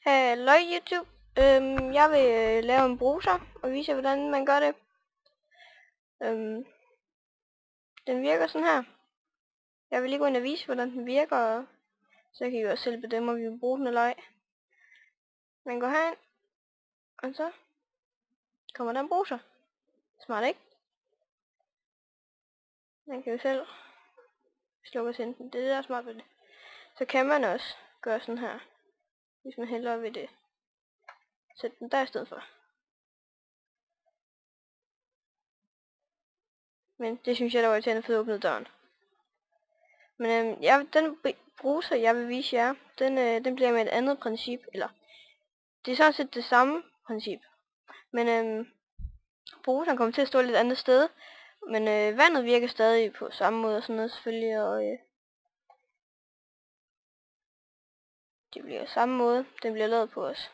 Hallo YouTube. Jeg vil lave en bruser og vise jer, hvordan man gør det. Den virker sådan her. Jeg vil lige gå ind og vise, hvordan den virker, så kan I jo også selv bedømme, om vi vil bruge den eller ej. Man går herind, og så kommer der en bruser. Smart, ikke? Man kan jo selv slukke og tænde den. Det er det, der er smart ved det. Så kan man også gøre sådan her, hvis man hellere vil det. Sæt den der i stedet for. Men det synes jeg, der var irriterende for at åbne døren. Men den bruser, jeg vil vise jer, den bliver med et andet princip, eller det er sådan set det samme princip. Men bruseren kommer til at stå et lidt andet sted, men vandet virker stadig på samme måde og sådan noget selvfølgelig, og det bliver samme måde, den bliver lavet på os.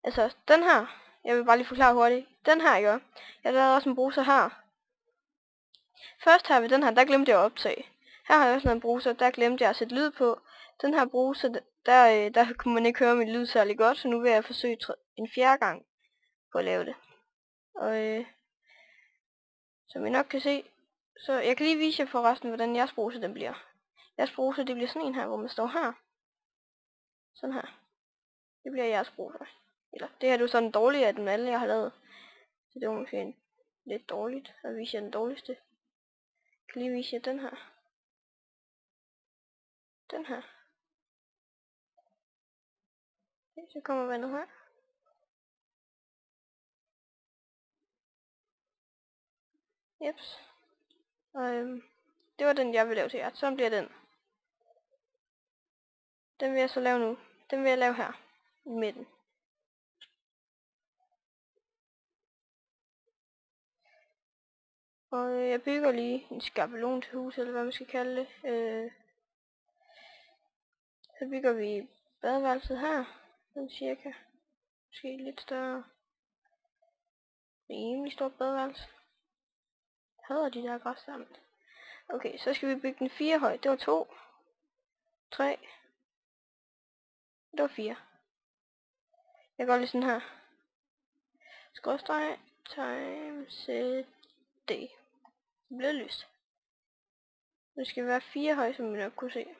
Altså, den her, jeg vil bare lige forklare hurtigt, den her, ikke? Jeg lavede også en bruser her. Først her ved den her, der glemte jeg at optage. Her har jeg også en bruser, der glemte jeg at sætte lyd på. Den her bruser, der kunne man ikke høre mit lyd særlig godt, så nu vil jeg forsøge en fjerde gang på at lave det. Og som I nok kan se, så jeg kan lige vise jer forresten, hvordan jeres bruser den bliver. Jeres bruser, det bliver sådan en her, hvor man står her. Sådan her. Det bliver jeres bruser. Eller det her er jo sådan dårligere af dem alle, jeg har lavet. Så det var måske lidt dårligt at vise jer den dårligste. Jeg kan lige vise jer den her. Den her. Okay, så kommer vandet her. Jeps. Og det var den, jeg vil lave til jer. Sådan bliver den. Den vil jeg så lave nu. Den vil jeg lave her. I midten. Og jeg bygger lige en skabelon til huset, eller hvad man skal kalde det. Så bygger vi badeværelset her. Den cirka. Måske lidt større. Rimelig stort badeværelse. Jeg hader de der græs sammen. Okay, så skal vi bygge den 4 høj. Det var 2. 3. Det var 4. Jeg går lige sådan her. Skråstreg. Time. Set. D. Det blev lyst. Det skal være 4 høj, som I nok kunne se.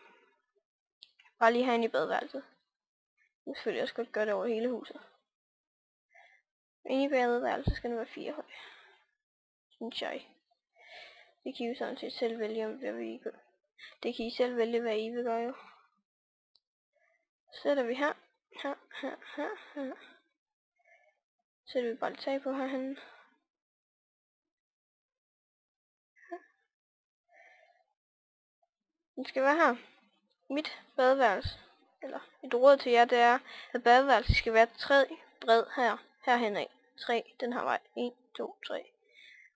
Bare lige herinde i badeværelset. Jeg vil selvfølgelig også godt gøre det over hele huset. Inde i badeværelset skal den være 4 høj. Synes jeg. Det kan I jo sådan set selv vælge, hvad vi gør. Det kan I selv vælge, hvad I vil gøre jo. Så sætter vi her. Her. Så sætter vi bare lidt tag på herhenne. Den skal være her. Mit badeværelse. Eller et råd til jer, det er, at badeværelset skal være 3 bred herhen af. 3, den her vej. 1, 2, 3.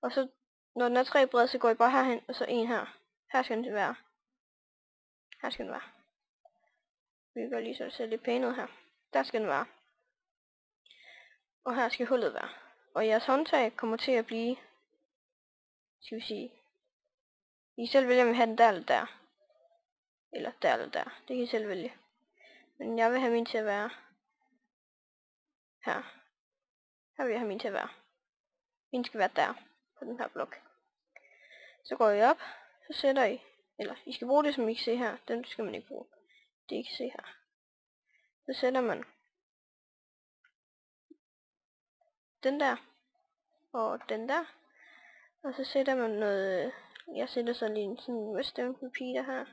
Og så, når den er 3 bred, så går I bare herhen, og så 1 her. Her skal den være. Her skal den være. Vi gør lige så det ser lidt pænt ud her. Der skal den være. Og her skal hullet være. Og jeres håndtag kommer til at blive, skal vi sige, I selv vælger, om I have den der eller der. Eller der eller der. Det kan I selv vælge. Men jeg vil have min til at være her. Her vil jeg have min til at være. Min skal være der. På den her blok. Så går I op. Så sætter I. Eller I skal bruge det, som I kan se her. Den skal man ikke bruge. Det I kan se her. Så sætter man den der. Og den der. Og så sætter man noget. Jeg sætter så lige en sådan western repeater her.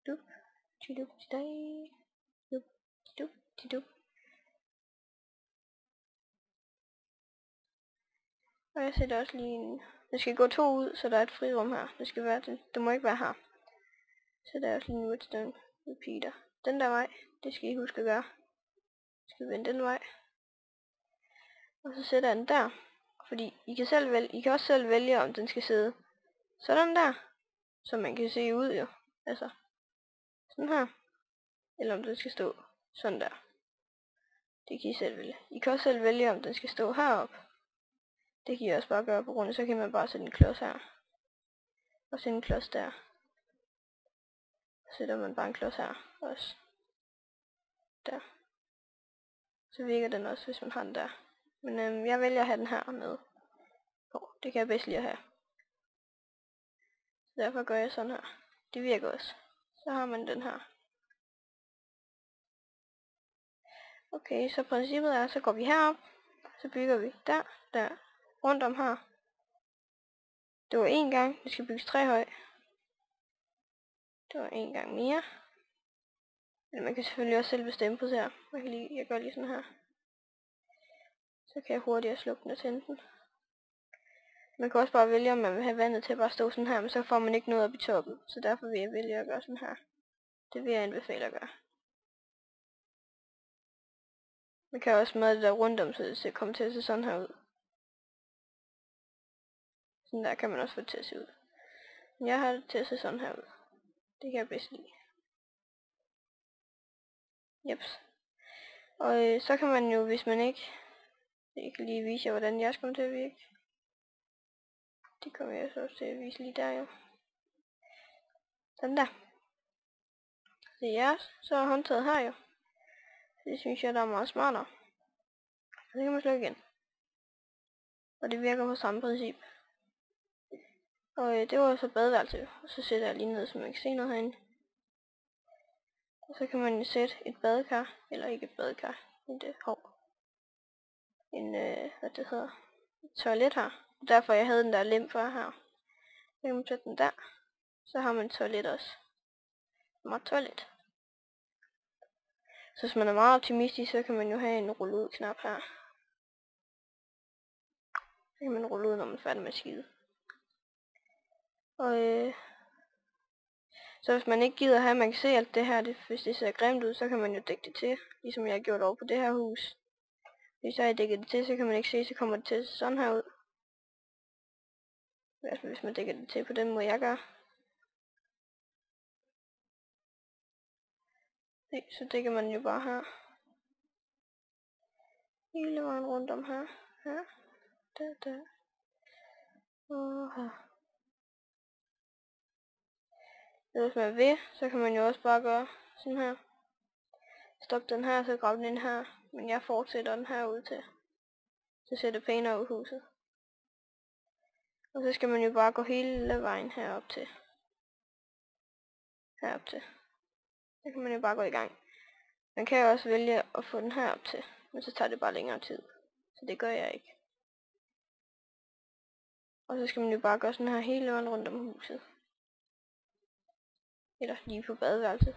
Dup. Tidup. Tidai. Dup. Dup. Tidup. Og jeg sætter også lige en. Det skal gå 2 ud, så der er et frirum her. Det skal være det må ikke være her. Så der er også lige en whetstone repeater. Den der vej, det skal I huske at gøre. Jeg skal vende den vej. Og så sætter jeg den der. Fordi I kan også selv vælge, om den skal sidde sådan der. Så man kan se ud jo. Altså sådan her. Eller om den skal stå sådan der. Det kan I selv vælge. I kan også selv vælge, om den skal stå heroppe. Det kan I også bare gøre på grund af, så kan man bare sætte en klods her. Og sætte en klods der. Så sætter man bare en klods her også. Der. Så virker den også, hvis man har den der. Men jeg vælger at have den her med. Det kan jeg bedst lide at have. Så derfor gør jeg sådan her. Det virker også. Så har man den her. Okay, så princippet er, så går vi herop. Så bygger vi der, rundt om her. Det var en gang. Det skal bygges 3 høj. Det var en gang mere. Men man kan selvfølgelig også selv bestemme på det her. Jeg gør lige sådan her. Så kan jeg hurtigere slukke den og tænde den. Man kan også bare vælge, om man vil have vandet til at bare stå sådan her, men så får man ikke noget op i toppen. Så derfor vil jeg vælge at gøre sådan her. Det vil jeg anbefale at gøre. Man kan også smøre det der rundt om, så det kommer til at se sådan her ud. Sådan der kan man også få det til at se ud. Men jeg har det til at se sådan her ud. Det kan jeg bedst lide. Jeps. Og så kan man jo, hvis man ikke... Jeg kan lige vise jer, hvordan jeg kommer til at virke. Det kommer jeg så også til at vise lige der jo. Sådan der. Det er jeres. Så er håndtaget her jo. Det synes jeg, der er meget smartere. Så det kan man slukke igen. Og det virker på samme princip. Og det var så badeværelse. Og så sætter jeg lige ned, så man kan se noget herinde. Og så kan man jo sætte et badekar. Eller ikke et badekar. Hvad det hedder. Et toilet her. Derfor jeg havde den der lem for her. Så kan man sætte den der. Så har man et toilet også. Meget toilet. Så hvis man er meget optimistisk, så kan man jo have en rulle ud knap her. Så kan man rulle ud, når man er færdig med at skide. Og så hvis man ikke gider have, man kan se alt det her, hvis det ser grimt ud, så kan man jo dække det til. Ligesom jeg har gjort over på det her hus. Hvis jeg har dækket det til, så kan man ikke se, så kommer det til sådan her ud. Hvis man dækker det til på den måde, jeg gør. Så dækker man jo bare her. Hele vejen rundt om her. Her. Der. Og her. Så hvis man vil, så kan man jo også bare gøre sådan her. Stop den her, så grab den ind her. Men jeg fortsætter den her ud til. Så ser det pænere ud huset. Og så skal man jo bare gå hele vejen herop til. Så kan man jo bare gå i gang. Man kan jo også vælge at få den herop til. Men så tager det bare længere tid. Så det gør jeg ikke. Og så skal man jo bare gøre sådan her hele vejen rundt om huset. Eller lige på badeværelset.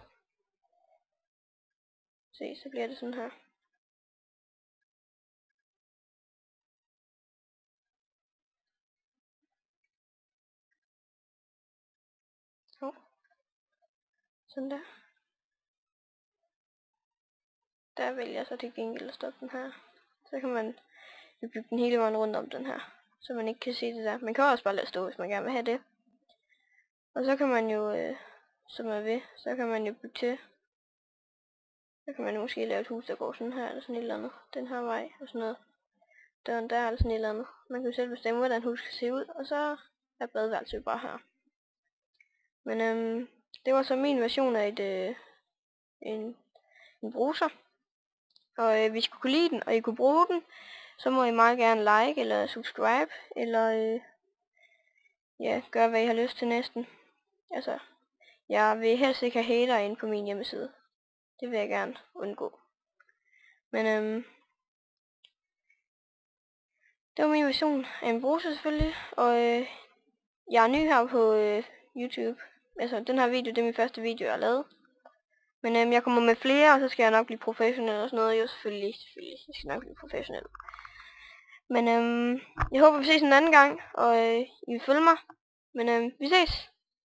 Se, så bliver det sådan her. Sådan der. Der vælger jeg så til gengæld at stoppe den her. Så kan man bygge den hele vejen rundt om den her. Så man ikke kan se det der. Man kan også bare lade stå, hvis man gerne vil have det. Og så kan man jo, som man vil, så kan man jo bygge til. Så kan man måske lave et hus, der går sådan her, eller sådan et eller andet. Den her vej, og sådan noget. Døren der, eller sådan et eller andet. Man kan jo selv bestemme, hvordan huset skal se ud. Og så er badeværelset bare her. Men det var så min version af en bruser. Og hvis I kunne lide den, og I kunne bruge den, så må I meget gerne like, eller subscribe, eller gøre hvad I har lyst til næsten. Altså, jeg vil helst ikke have hater inde på min hjemmeside. Det vil jeg gerne undgå. Men det var min version af en bruser selvfølgelig, og jeg er ny her på YouTube. Altså, den her video, det er min første video, jeg har lavet. Men jeg kommer med flere, og så skal jeg nok blive professionel og sådan noget. Jo, selvfølgelig. Jeg skal nok blive professionel. Men jeg håber, vi ses en anden gang, og I vil følge mig. Men vi ses.